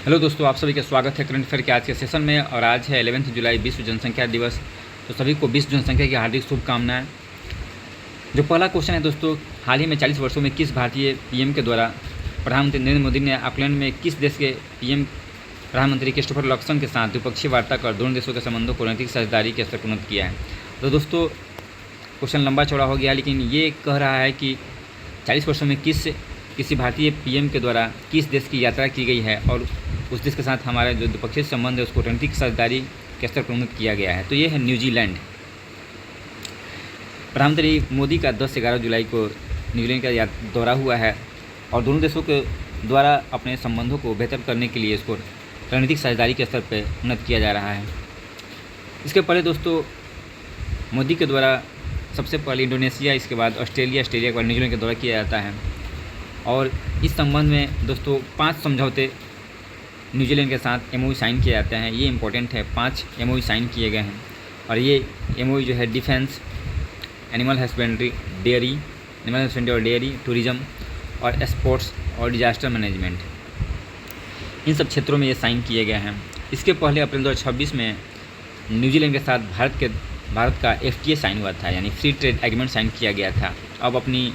Hello दोस्तों, आप सभी का स्वागत है करंट अफेयर के आज के सेशन में। और आज है 11 जुलाई, विश्व जनसंख्या दिवस। तो सभी को विश्व जनसंख्या की हार्दिक शुभकामनाएं। जो पहला क्वेश्चन है दोस्तों, हाल ही में 40 वर्षों में किस भारतीय पीएम के द्वारा प्रधानमंत्री नरेंद्र मोदी ने ऑकलैंड में किस देश के पीएम प्रधानमंत्री क्रिस्टोफर लक्सन के साथ द्विपक्षीय वार्ता कर दोनों देशों के संबंधों को रणनीतिक साझेदारी के स्तर पर उन्नत किया है। तो दोस्तों क्वेश्चन लंबा चौड़ा हो गया, लेकिन ये कह रहा है कि 40 वर्षों में किसी भारतीय पीएम के द्वारा किस देश की यात्रा की गई है और उस देश के साथ हमारा जो द्विपक्षीय संबंध है उसको रणनीतिक साझेदारी के स्तर पर उन्नत किया गया है। तो ये है न्यूजीलैंड। प्रधानमंत्री मोदी का 10-11 जुलाई को न्यूजीलैंड का दौरा हुआ है और दोनों देशों के द्वारा अपने संबंधों को बेहतर करने के लिए इसको रणनीतिक साझेदारी के स्तर पर उन्नत किया जा रहा है। इसके पहले दोस्तों मोदी के द्वारा सबसे पहले इंडोनेशिया, इसके बाद ऑस्ट्रेलिया के बाद न्यूजीलैंड का दौरा किया जाता है। और इस संबंध में दोस्तों 5 समझौते न्यूजीलैंड के साथ MOU साइन किए जाते हैं। ये इंपॉर्टेंट है, 5 MOU साइन किए गए हैं। और ये MOU जो है डिफेंस, एनिमल हस्बेंड्री और डेयरी, टूरिज़्म और स्पोर्ट्स और डिजास्टर मैनेजमेंट, इन सब क्षेत्रों में ये साइन किए गए हैं। इसके पहले अप्रैल 2026 में न्यूजीलैंड के साथ भारत का FTA साइन हुआ था, यानी फ्री ट्रेड एग्रीमेंट साइन किया गया था। अब अपनी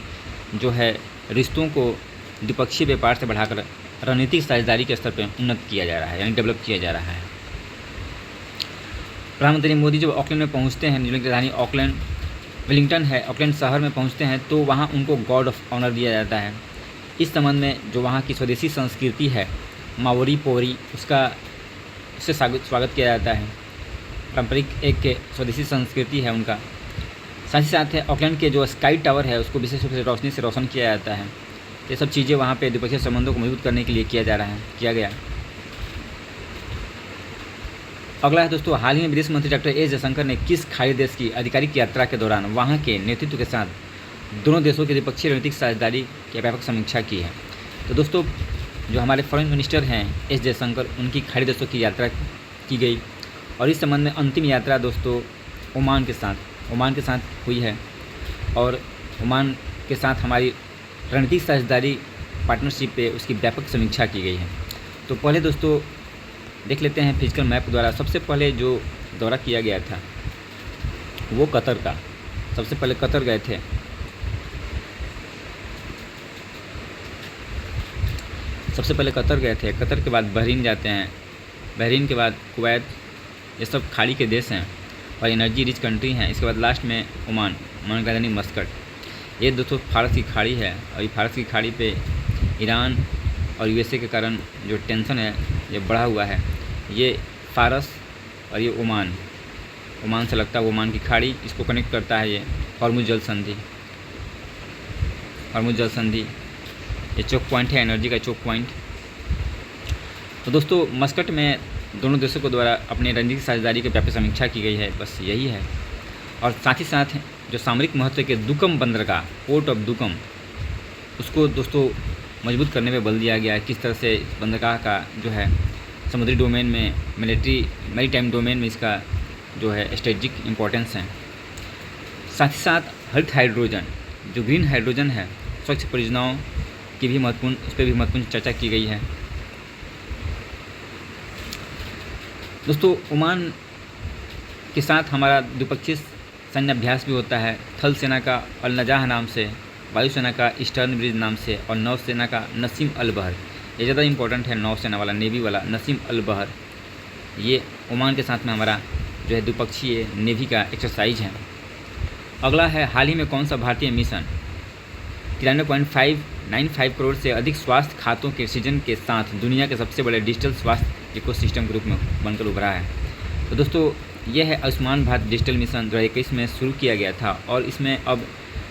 जो है रिश्तों को द्विपक्षीय व्यापार से बढ़ाकर रणनीतिक साझेदारी के स्तर पर उन्नत किया जा रहा है, यानी डेवलप किया जा रहा है। प्रधानमंत्री मोदी जब ऑकलैंड में पहुंचते हैं, न्यूजीलैंड की राजधानी वेलिंगटन है, ऑकलैंड शहर में पहुंचते हैं तो वहां उनको गॉर्ड ऑफ ऑनर दिया जाता है। इस संबंध में जो वहां की स्वदेशी संस्कृति है माओरी पोरी, उससे स्वागत किया जाता है। पारंपरिक एक स्वदेशी संस्कृति है उनका। साथ ही साथ है ऑकलैंड के जो स्काई टावर है उसको विशेष रूप से रोशनी से रोशन किया जाता है। ये सब चीज़ें वहाँ पे द्विपक्षीय संबंधों को मजबूत करने के लिए किया गया। अगला है दोस्तों, हाल ही में विदेश मंत्री डॉक्टर एस जयशंकर ने किस खाड़ी देश की आधिकारिक यात्रा के दौरान वहाँ के नेतृत्व के साथ दोनों देशों की द्विपक्षीय रणनीतिक साझेदारी की व्यापक समीक्षा की है। तो दोस्तों जो हमारे फॉरेन मिनिस्टर हैं एस जयशंकर, उनकी खाड़ी देशों की यात्रा की गई और इस संबंध में अंतिम यात्रा दोस्तों ओमान के साथ हुई है। और ओमान के साथ हमारी रणनीतिक साझेदारी पार्टनरशिप पे उसकी व्यापक समीक्षा की गई है। तो पहले दोस्तों देख लेते हैं फिजिकल मैप द्वारा। सबसे पहले जो दौरा किया गया था वो कतर का। सबसे पहले कतर गए थे। कतर के बाद बहरीन जाते हैं, बहरीन के बाद कुवैत। ये सब खाड़ी के देश हैं और एनर्जी रिच कंट्री हैं। इसके बाद लास्ट में ओमान की राजधानी मस्कट। ये दोस्तों फारस की खाड़ी है और ये फारस की खाड़ी पे ईरान और USA के कारण जो टेंशन है ये बढ़ा हुआ है। ये फारस और ये ओमान से लगता है ओमान की खाड़ी, इसको कनेक्ट करता है ये हॉर्मुज जल संधि। ये चोक पॉइंट है, एनर्जी का चोक पॉइंट। तो दोस्तों मस्कट में दोनों देशों के द्वारा अपने रणनीतिक साझेदारी की व्यापक समीक्षा की गई है, बस यही है। और साथ ही साथ जो सामरिक महत्व के दुकम बंदरगाह, पोर्ट ऑफ दुकम, उसको दोस्तों मजबूत करने पे बल दिया गया है। किस तरह से बंदरगाह का जो है समुद्री डोमेन में, मैरीटाइम डोमेन में इसका जो है स्ट्रेटेजिक इम्पोर्टेंस है। साथ ही साथ हरित हाइड्रोजन, जो ग्रीन हाइड्रोजन है, स्वच्छ परियोजनाओं की भी उस पर भी महत्वपूर्ण चर्चा की गई है। दोस्तों ओमान के साथ हमारा द्विपक्षीय सैन्य अभ्यास भी होता है। थल सेना का अल नजाह नाम से, वायुसेना का ईस्टर्न ब्रिज नाम से और नौसेना का नसीम अल बहर। ये ज़्यादा इंपॉर्टेंट है, नौसेना वाला, नेवी वाला नसीम अल बहर। ये ओमान के साथ में हमारा जो है द्विपक्षीय नेवी का एक्सरसाइज है। अगला है, हाल ही में कौन सा भारतीय मिशन 93.595 करोड़ से अधिक स्वास्थ्य खातों के सृजन के साथ दुनिया के सबसे बड़े डिजिटल स्वास्थ्य इकोसिस्टम के रूप में बनकर उभरा है। तो दोस्तों यह है आयुष्मान भारत डिजिटल मिशन 2021 में शुरू किया गया था और इसमें अब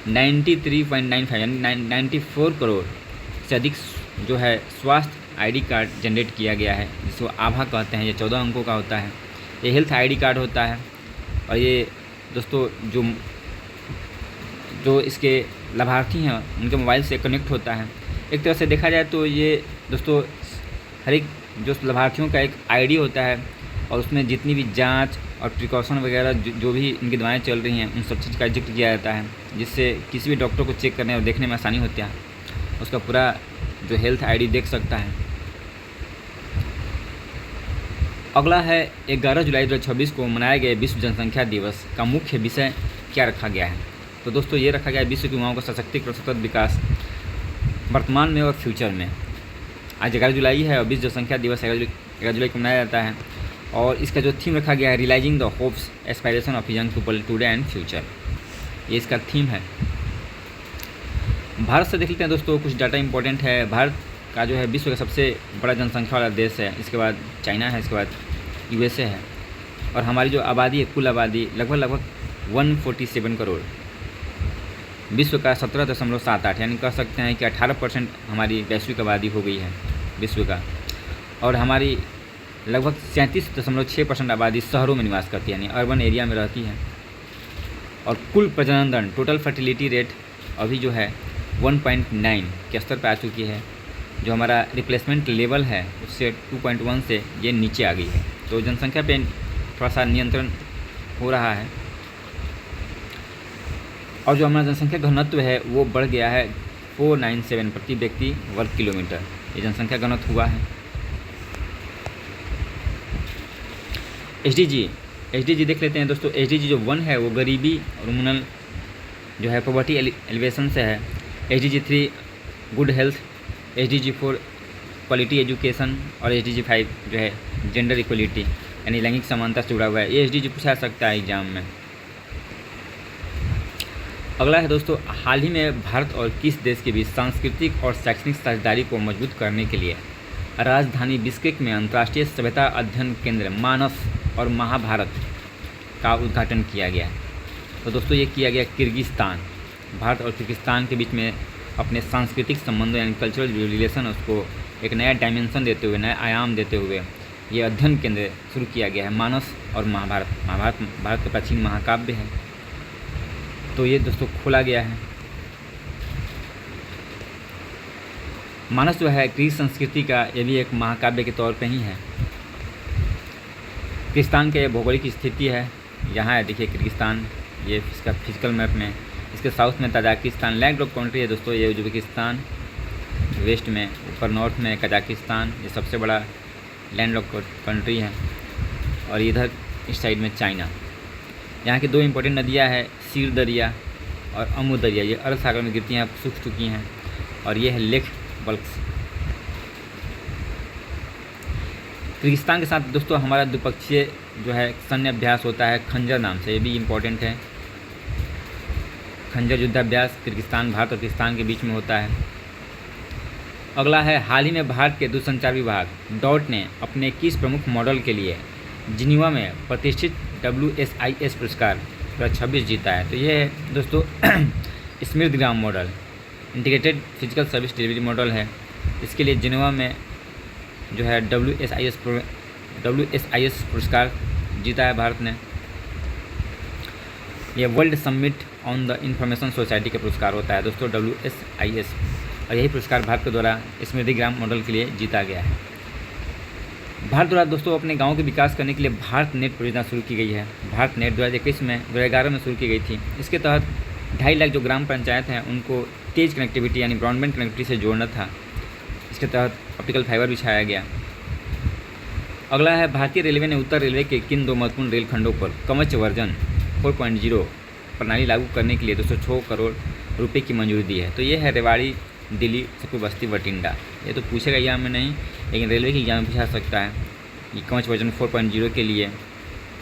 93.95 यानी 94 करोड़ से अधिक जो है स्वास्थ्य ID कार्ड जनरेट किया गया है, जिसको आभा कहते हैं। ये 14 अंकों का होता है। ये हेल्थ ID कार्ड होता है और ये दोस्तों जो इसके लाभार्थी हैं उनके मोबाइल से कनेक्ट होता है। एक तरह से देखा जाए तो ये दोस्तों हर एक जो लाभार्थियों का एक ID होता है और उसमें जितनी भी जांच और प्रिकॉशन वगैरह जो भी इनकी दवाएं चल रही हैं उन सब चीज़ का जिक्र किया जाता है, जिससे किसी भी डॉक्टर को चेक करने और देखने में आसानी होती है। उसका पूरा जो हेल्थ ID देख सकता है। अगला है 11 जुलाई 2026 को मनाए गए विश्व जनसंख्या दिवस का मुख्य विषय क्या रखा गया है। तो दोस्तों ये रखा गया है विश्व की युवाओं का सशक्तिकरण सतत विकास वर्तमान में और फ्यूचर में। आज 11 जुलाई है और विश्व जनसंख्या दिवस 11 जुलाई को मनाया जाता है और इसका जो थीम रखा गया है realising the hopes aspiration of young people today and future, ये इसका थीम है। भारत से देख लेते हैं दोस्तों, कुछ डाटा इंपॉर्टेंट है। भारत का जो है विश्व का सबसे बड़ा जनसंख्या वाला देश है, इसके बाद चाइना है, इसके बाद यूएसए है और हमारी जो आबादी है कुल आबादी लगभग 147 करोड़, विश्व का 17.78 यानी कह सकते हैं कि 18% हमारी वैश्विक आबादी हो गई है विश्व का। और हमारी लगभग 37.6% आबादी शहरों में निवास करती है यानी अर्बन एरिया में रहती है। और कुल प्रजनन दर टोटल फर्टिलिटी रेट अभी जो है 1.9 के स्तर पर आ चुकी है। जो हमारा रिप्लेसमेंट लेवल है उससे 2.1 से ये नीचे आ गई है। तो जनसंख्या पे थोड़ा सा नियंत्रण हो रहा है और जो हमारा जनसंख्या घनत्व है वो बढ़ गया है 497 प्रति व्यक्ति वर्ग किलोमीटर, ये जनसंख्या घनत्व हुआ है। एसडीजी देख लेते हैं दोस्तों। एसडीजी जो 1 है वो गरीबी और वुमेनल जो है पॉवर्टी एलिवेशन से है। SDG 3 good health, SDG 4 quality education और एसडीजी 5 जो है जेंडर इक्वलिटी यानी लैंगिक समानता से जुड़ा हुआ है। ये एसडीजी पूछा सकता है एग्जाम में। अगला है दोस्तों, हाल ही में भारत और किस देश के बीच सांस्कृतिक और शैक्षणिक साझेदारी को मजबूत करने के लिए राजधानी बिश्केक में अंतर्राष्ट्रीय सभ्यता अध्ययन केंद्र मानस और महाभारत का उद्घाटन किया गया है। तो दोस्तों ये किया गया किर्गिस्तान। भारत और किर्गिस्तान के बीच में अपने सांस्कृतिक संबंधों यानी कल्चरल रिलेशन उसको एक नया डायमेंशन देते हुए, नया आयाम देते हुए ये अध्ययन केंद्र शुरू किया गया है। मानस और महाभारत भारत का प्राचीन महाकाव्य है, तो ये दोस्तों खोला गया है। मानस जो है ग्रीक संस्कृति का ये भी एक महाकाव्य के तौर पे ही है। किर्गिस्तान के भौगोलिक स्थिति है, यहाँ है देखिए किर्गिस्तान, ये इसका फिजिकल मैप में। इसके साउथ में तजाकिस्तान लैंडलॉक कंट्री है दोस्तों, ये उज्बेकिस्तान। वेस्ट में ऊपर नॉर्थ में कजाकिस्तान, ये सबसे बड़ा लैंडलॉक कंट्री है। और इधर इस साइड में चाइना। यहाँ की 2 इंपॉर्टेंट नदियाँ हैं, सीर दरिया और अमू दरिया, ये अरब सागर में गिरती हैं, सूख चुकी हैं। और ये है लेक बल्क्स। किर्गिस्तान के साथ दोस्तों हमारा द्विपक्षीय जो है सैन्य अभ्यास होता है खंजर नाम से, ये भी इम्पोर्टेंट है। खंजर युद्धाभ्यास किर्गिस्तान, भारत और किर्गिस्तान के बीच में होता है। अगला है, हाल ही में भारत के दूरसंचार विभाग डॉट ने अपने किस प्रमुख मॉडल के लिए जिनीवा में प्रतिष्ठित WSIS पुरस्कार 2026 जीता है। तो ये है दोस्तों Smritigram model, integrated physical service delivery model है। इसके लिए जिनीवा में जो है WSIS पुरस्कार जीता है भारत ने। ये world summit on the information society का पुरस्कार होता है दोस्तों WSIS, और यही पुरस्कार भारत के द्वारा स्मृतिग्राम मॉडल के लिए जीता गया है। भारत द्वारा दोस्तों अपने गाँव के विकास करने के लिए भारत नेट परियोजना शुरू की गई है। भारत नेट 2011 में शुरू की गई थी। इसके तहत 2.5 लाख जो ग्राम पंचायत हैं उनको तेज़ कनेक्टिविटी यानी ब्रॉडबैंड कनेक्टिविटी से जोड़ना था। इसके तहत ऑप्टिकल फाइबर बिछाया गया। अगला है, भारतीय रेलवे ने उत्तर रेलवे के किन 2 महत्वपूर्ण रेलखंडों पर कवच वर्जन 4.0 प्रणाली लागू करने के लिए 206 करोड़ रुपए की मंजूरी दी है। तो ये है रेवाड़ी, दिल्ली, सुखपुर, बस्ती, बठिंडा। ये तो पूछेगा एग्जाम में नहीं, लेकिन रेलवे की एग्जाम में पूछा सकता है। ये कवच वर्जन 4.0 के लिए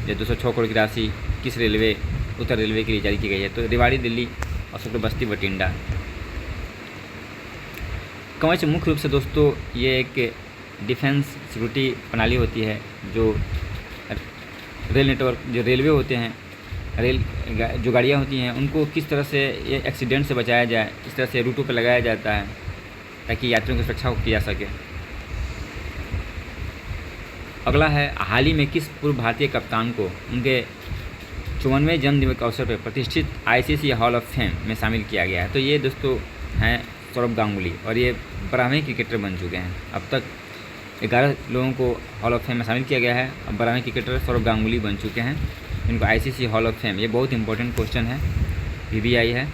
ये 206 करोड़ की राशि किस रेलवे, उत्तर रेलवे के लिए जारी की गई है। तो रेवाड़ी, दिल्ली और सुखपुर, बस्ती, बठिंडा। कवच मुख्य रूप से दोस्तों ये एक डिफेंस सिक्योरिटी प्रणाली होती है जो रेल नेटवर्क, जो रेलवे होते हैं, जो गाड़ियाँ होती हैं उनको किस तरह से ये एक्सीडेंट से बचाया जाए, इस तरह से रूटों पर लगाया जाता है ताकि यात्रियों की सुरक्षा की जा सके। अगला है, हाल ही में किस पूर्व भारतीय कप्तान को उनके 54वें जन्मदिन के अवसर पर प्रतिष्ठित ICC हॉल ऑफ फेम में शामिल किया गया है। तो ये दोस्तों हैं सौरभ गांगुली और ये 12वें क्रिकेटर बन चुके हैं। अब तक 11 लोगों को हॉल ऑफ फेम में शामिल किया गया है। अब 12वें क्रिकेटर सौरभ गांगुली बन चुके हैं, इनको ICC हॉल ऑफ फेम। ये बहुत इंपॉर्टेंट क्वेश्चन है, PBI है।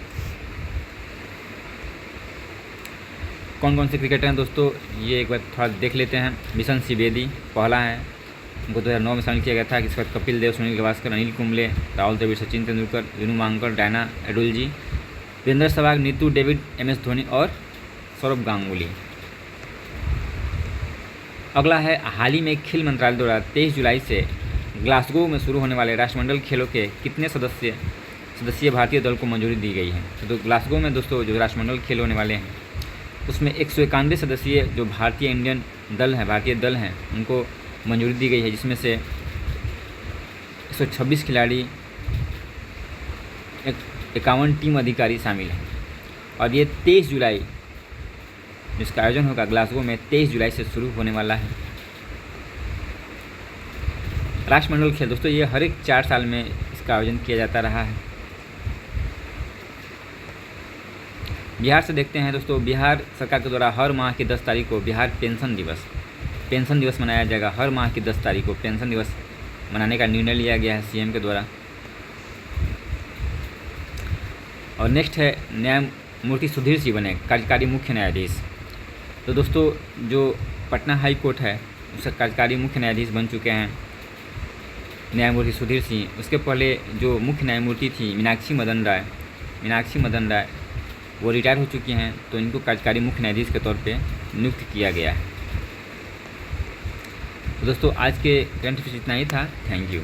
कौन कौन से क्रिकेटर हैं दोस्तों, ये एक बार थोड़ा देख लेते हैं। मिशन सिवेदी पहला है, उनको 2009 में शामिल किया गया था। इसके बाद कपिल देव, सुनील गावस्कर, अनिल कुंबले, राहुल द्रविड़, सचिन तेंदुलकर, विनू मांकड़, डायना एडुलजी, वीरेंद्र सहवाग, नीतू डेविड, MS धोनी और सौरभ गांगुली। अगला है, हाल ही में खेल मंत्रालय द्वारा 23 जुलाई से ग्लासगो में शुरू होने वाले राष्ट्रमंडल खेलों के कितने सदस्यीय भारतीय दल को मंजूरी दी गई है। तो ग्लासगो में दोस्तों जो राष्ट्रमंडल खेल होने वाले हैं उसमें 191 सदस्यीय जो भारतीय दल हैं उनको मंजूरी दी गई है, जिसमें से 126 खिलाड़ी, 51 टीम अधिकारी शामिल हैं। और ये 23 जुलाई जिसका आयोजन होगा ग्लासगो में 23 जुलाई से शुरू होने वाला है। राष्ट्रमंडल खेल दोस्तों ये हर एक 4 साल में इसका आयोजन किया जाता रहा है। बिहार से देखते हैं दोस्तों, बिहार सरकार के द्वारा हर माह की 10 तारीख को बिहार पेंशन दिवस मनाया जाएगा। हर माह की 10 तारीख को पेंशन दिवस मनाने का निर्णय लिया गया है CM के द्वारा। और नेक्स्ट है, न्यायमूर्ति सुधीर सिंह बने कार्यकारी मुख्य न्यायाधीश। तो दोस्तों जो पटना हाई कोर्ट है उसका कार्यकारी मुख्य न्यायाधीश बन चुके हैं न्यायमूर्ति सुधीर सिंह। उसके पहले जो मुख्य न्यायमूर्ति थी मीनाक्षी मदन राय वो रिटायर हो चुकी हैं, तो इनको कार्यकारी मुख्य न्यायाधीश के तौर पे नियुक्त किया गया है। तो दोस्तों आज के करंट अफेयर्स इतना ही था। Thank you.